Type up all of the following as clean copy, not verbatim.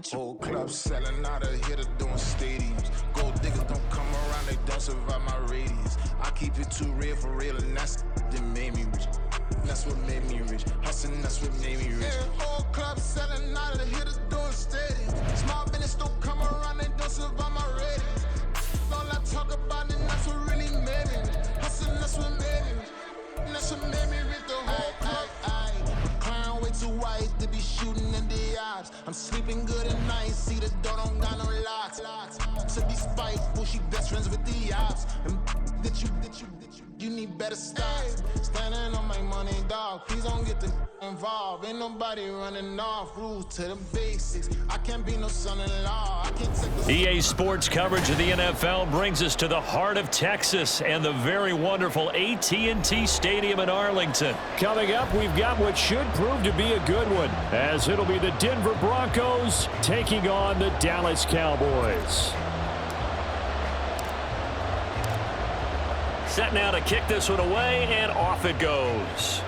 Whole club selling out of here to doing stadiums. Gold diggers don't come around, they don't survive my radius. I keep it too real for real, and that's that made me rich. That's what made me rich. Hustling, that's what made me rich. Yeah, whole club selling out of here to doing stadiums. Small business don't come around, they don't survive my radius. All I talk about it, that's what really made me rich. Hustling, that's what made me rich. That's what made me rich. The whole club. Clown way too white to be shooting in the eyes. I'm sleeping good at night, see the door don't got no locks. To be spiteful, she best friends with the ops. And you need better styles. Standing on my money, dog. Please don't get the involved. Ain't nobody running off. Rules to the basics. I can't be no son-in-law. I can't take the EA Sports coverage of the NFL brings us to the heart of Texas and the very wonderful AT&T Stadium in Arlington. Coming up, we've got what should prove to be a good one, as it'll be the Denver Broncos taking on the Dallas Cowboys. Set now to kick this one away, and off it goes.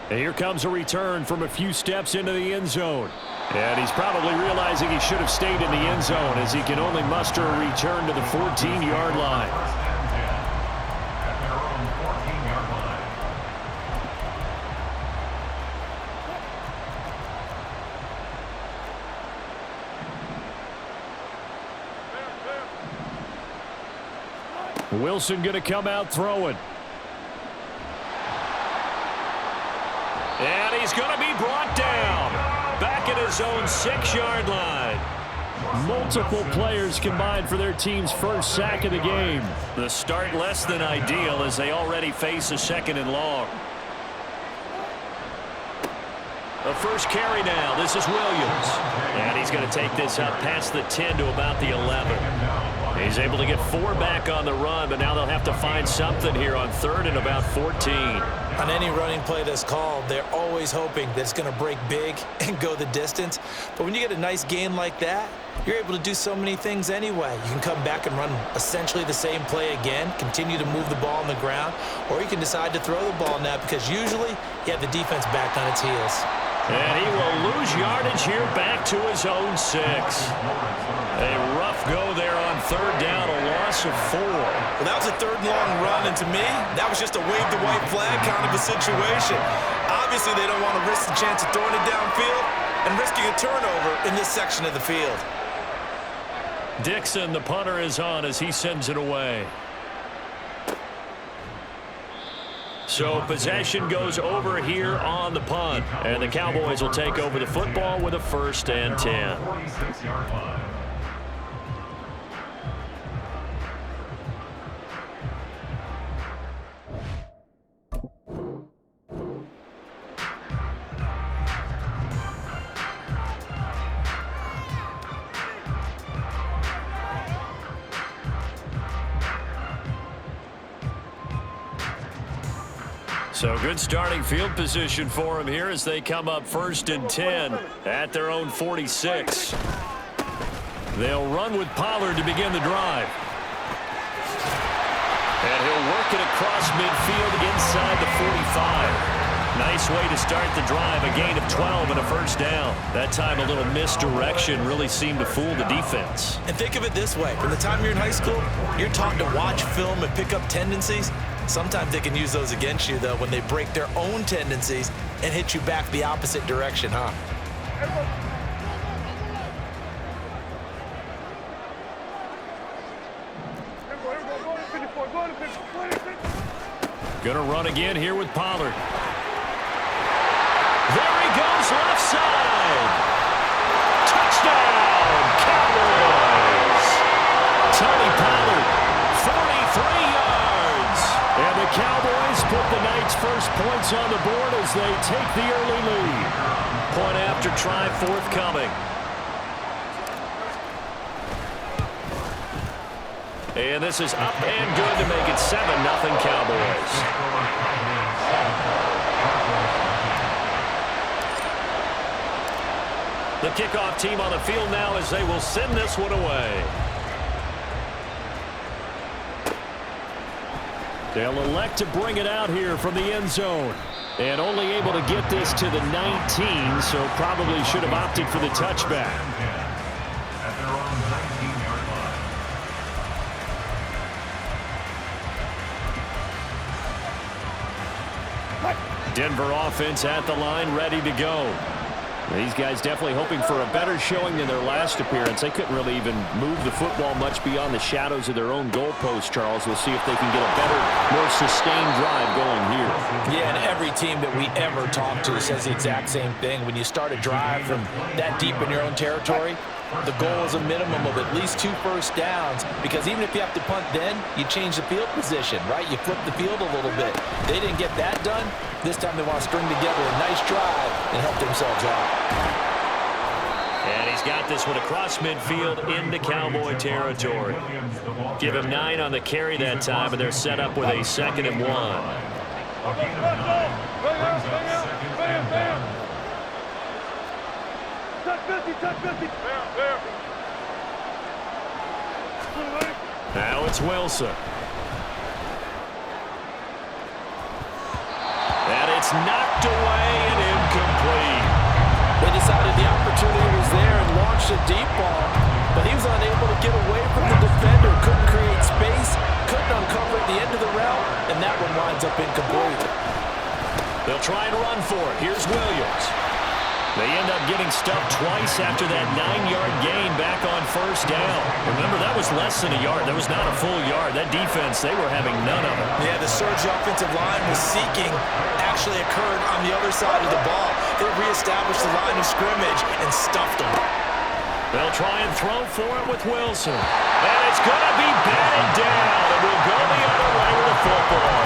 And here comes a return from a few steps into the end zone. And he's probably realizing he should have stayed in the end zone, as he can only muster a return to the 14-yard line. Wilson going to come out throwing. And he's going to be brought down. Back at his own 6-yard line. Multiple players combined for their team's first sack of the game. The start less than ideal as they already face a 2nd and long. The first carry now. This is Williams. And he's going to take this up past the 10 to about the 11. He's able to get 4 back on the run, but now they'll have to find something here on 3rd and about 14. On any running play that's called, they're always hoping that it's going to break big and go the distance. But when you get a nice gain like that, you're able to do so many things anyway. You can come back and run essentially the same play again, continue to move the ball on the ground, or you can decide to throw the ball now because usually you have the defense back on its heels. And he will lose yardage here back to his own 6. A rough go there on 3rd down, a loss of 4. Well, that was a 3rd and long run, and to me, that was just a wave the white flag kind of a situation. Obviously, they don't want to risk the chance of throwing it downfield and risking a turnover in this section of the field. Dixon, the punter, is on as he sends it away. So possession goes over here on the punt, and the Cowboys will take over the football with a 1st and 10. So good starting field position for him here as they come up 1st and 10 at their own 46. They'll run with Pollard to begin the drive. And he'll work it across midfield inside the 45. Nice way to start the drive, a gain of 12 and a 1st down. That time a little misdirection really seemed to fool the defense. And think of it this way. From the time you're in high school, you're taught to watch film and pick up tendencies. Sometimes they can use those against you, though, when they break their own tendencies and hit you back the opposite direction, huh? Gonna run again here with Pollard. There he goes, left side. Touchdown, Cowboys. Tony Pollard, 43 yards. And the Cowboys put the night's first points on the board as they take the early lead. Point after try forthcoming. And this is up and good to make it 7-0 Cowboys. The kickoff team on the field now as they will send this one away. They'll elect to bring it out here from the end zone. And only able to get this to the 19, so probably should have opted for the touchback. Denver offense at the line, ready to go. These guys definitely hoping for a better showing than their last appearance. They couldn't really even move the football much beyond the shadows of their own goalpost, Charles. We'll see if they can get a better, more sustained drive going here. Yeah, and every team that we ever talk to says the exact same thing. When you start a drive from that deep in your own territory, the goal is a minimum of at least 2 first downs, because even if you have to punt then, you change the field position, right? You flip the field a little bit. They didn't get that done. This time they want to string together a nice drive and help themselves out. And he's got this one across midfield into Cowboy territory. Give him 9 on the carry that time, and they're set up with a 2nd and 1. Now it's Wilson. And it's knocked away and incomplete. They decided the opportunity was there and launched a deep ball, but he was unable to get away from the defender, couldn't create space, couldn't uncover at the end of the route, and that one winds up incomplete. They'll try and run for it. Here's Williams. They end up getting stuffed twice after that 9-yard gain back on 1st down. Remember, that was less than a yard. That was not a full yard. That defense, they were having none of it. Yeah, the surge the offensive line was seeking actually occurred on the other side of the ball. They reestablished the line of scrimmage and stuffed them. They'll try and throw for it with Wilson. And it's going to be batted down. And we'll go the other way with the football.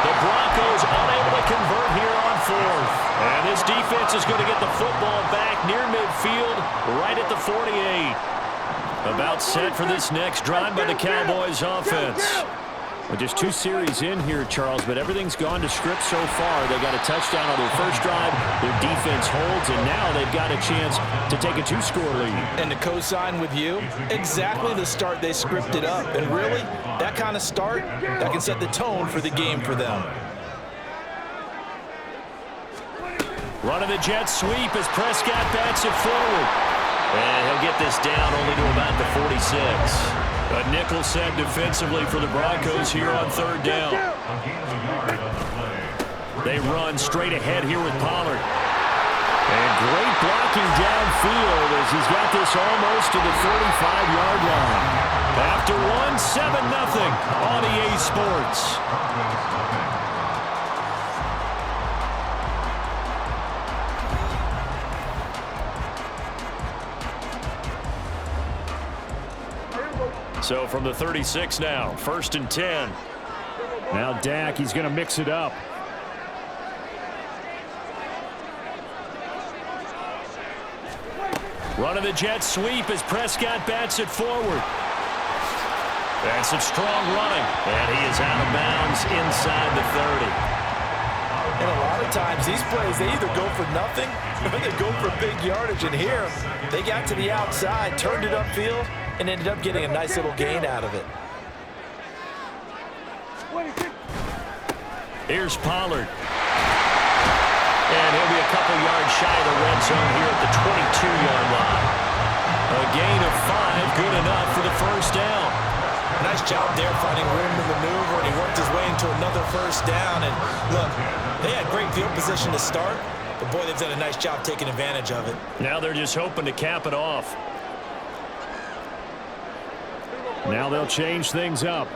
The Broncos unable to convert here on 4th. And this defense is going to get the football back near midfield, right at the 48. About set for this next drive by the Cowboys offense. Well, just 2 series in here, Charles, but everything's gone to script so far. They got a touchdown on their first drive. Their defense holds, and now they've got a chance to take a 2-score lead. And to co-sign with you, exactly the start they scripted up. And really, that kind of start, that can set the tone for the game for them. Running the jet sweep as Prescott bats it forward. And he'll get this down only to about the 46. A nickel set defensively for the Broncos here on 3rd down. They run straight ahead here with Pollard. And great blocking downfield as he's got this almost to the 35-yard line. After 7-0 on EA Sports. So from the 36 now, 1st and 10. Now Dak, he's going to mix it up. Running the jet sweep as Prescott bats it forward. And some strong running. And he is out of bounds inside the 30. And a lot of times these plays, they either go for nothing or they go for big yardage. And here, they got to the outside, turned it upfield, and ended up getting a nice little gain out of it. Here's Pollard. And he'll be a couple yards shy of the red zone here at the 22-yard line. A gain of 5, good enough for the 1st down. Nice job there finding room to maneuver, and he worked his way into another 1st down. And look, they had great field position to start, but boy, they've done a nice job taking advantage of it. Now they're just hoping to cap it off. Now they'll change things up.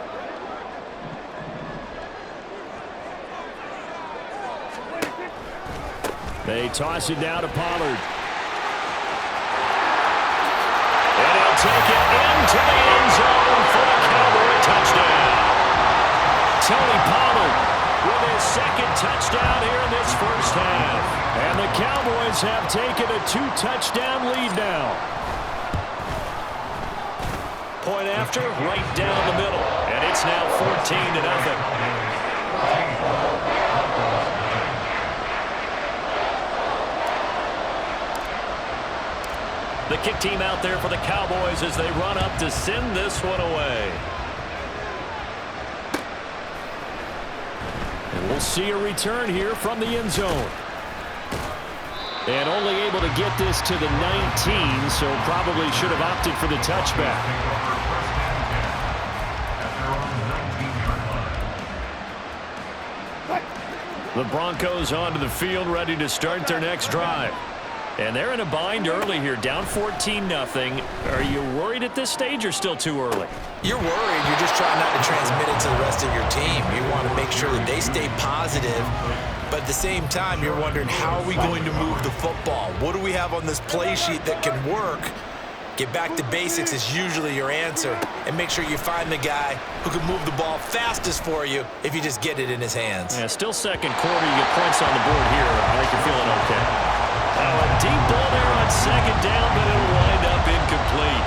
They toss it down to Pollard. And he'll take it into the end zone for a Cowboy touchdown. Tony Pollard with his 2nd touchdown here in this 1st half. And the Cowboys have taken a 2-touchdown lead now. Point after, right down the middle. And it's now 14-0. The kick team out there for the Cowboys as they run up to send this one away. We'll see a return here from the end zone. And only able to get this to the 19, so probably should have opted for the touchback. The Broncos onto the field, ready to start their next drive. And they're in a bind early here, down 14-0. Are you worried at this stage or still too early? You're worried. You're just trying not to transmit it to the rest of your team. You want to make sure that they stay positive. But at the same time, you're wondering, how are we going to move the football? What do we have on this play sheet that can work? Get back to basics is usually your answer. And make sure you find the guy who can move the ball fastest for you if you just get it in his hands. Yeah, still second quarter. You get points on the board here. I think you're feeling okay. A deep ball there on second down, but it'll wind up incomplete.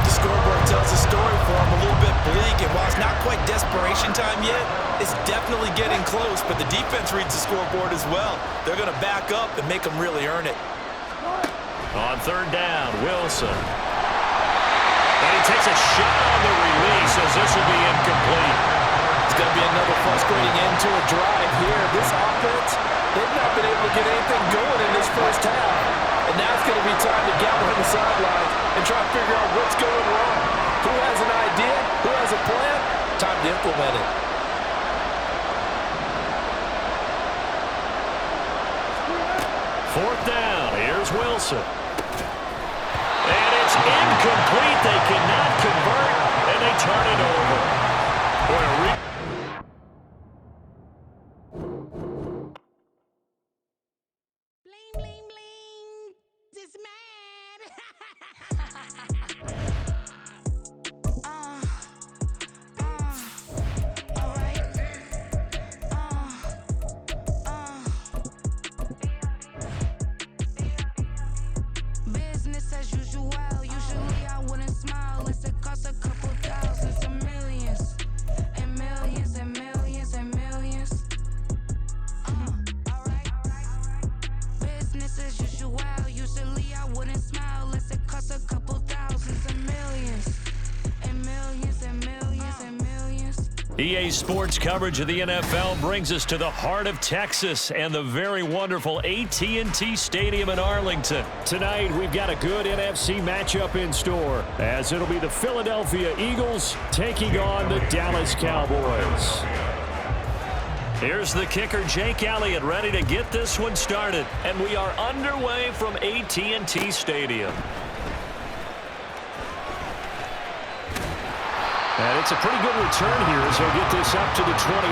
The scoreboard tells a story for him, a little bit bleak, and while it's not quite desperation time yet, it's definitely getting close, but the defense reads the scoreboard as well. They're going to back up and make them really earn it. On third down, Wilson. And he takes a shot on the release as this will be incomplete. It's going to be another frustrating end to a drive here. This offense, they've not been able to get anything going in this first half. And now it's going to be time to gather on the sidelines and try to figure out what's going wrong. Who has an idea? Who has a plan? Time to implement it. Fourth down. Here's Wilson. And it's incomplete. They cannot convert, and they turn it over. Boy, Bling, bling, bling. This mad. All right. Business as usual. Usually I wouldn't smile unless it costs a couple thousands or millions. And millions and millions and millions. Alright. Business as usual. Usually I wouldn't smile unless it costs a couple thousands and millions. And millions and millions and millions. EA Sports coverage of the NFL brings us to the heart of Texas and the very wonderful AT&T Stadium in Arlington. Tonight, we've got a good NFC matchup in store, as it'll be the Philadelphia Eagles taking on the Dallas Cowboys. Here's the kicker, Jake Elliott, ready to get this one started. And we are underway from AT&T Stadium. And it's a pretty good return here as they'll get this up to the 29.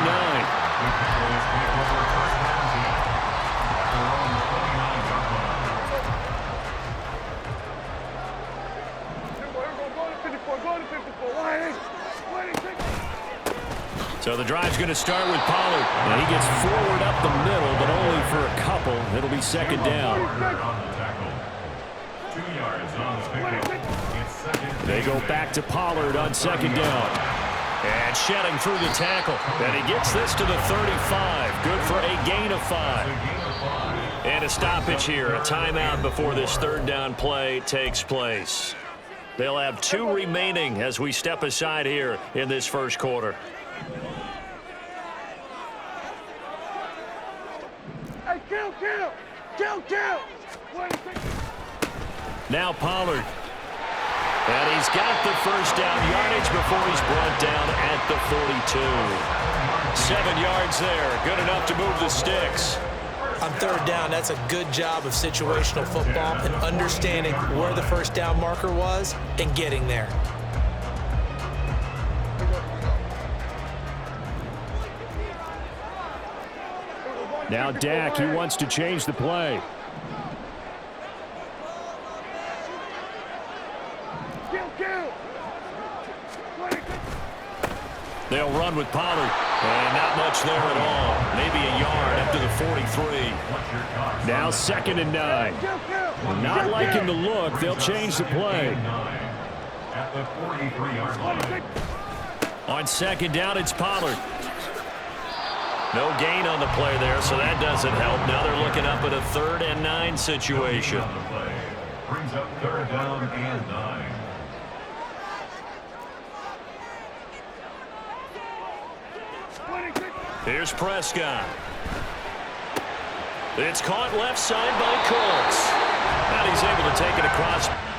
So the drive's going to start with Pollard. And he gets forward up the middle, but only for a couple. It'll be second down. They go back to Pollard on second down. And shedding through the tackle. And he gets this to the 35. Good for a gain of 5. And a stoppage here. A timeout before this third down play takes place. They'll have 2 remaining as we step aside here in this first quarter. Hey, kill! Now Pollard. And he's got the first down yardage before he's brought down at the 42. 7 yards there. Good enough to move the sticks. On third down, that's a good job of situational football and understanding where the first down marker was and getting there. Now Dak, he wants to change the play. They'll run with Pollard. And not much there at all. Maybe a yard up to the 43. Now 2nd and 9. Not liking the look. They'll change the play. On second down, it's Pollard. No gain on the play there, so that doesn't help. Now they're looking up at a 3rd and 9 situation. Brings up 3rd down and 9. Here's Prescott. It's caught left side by Colts. And he's able to take it across.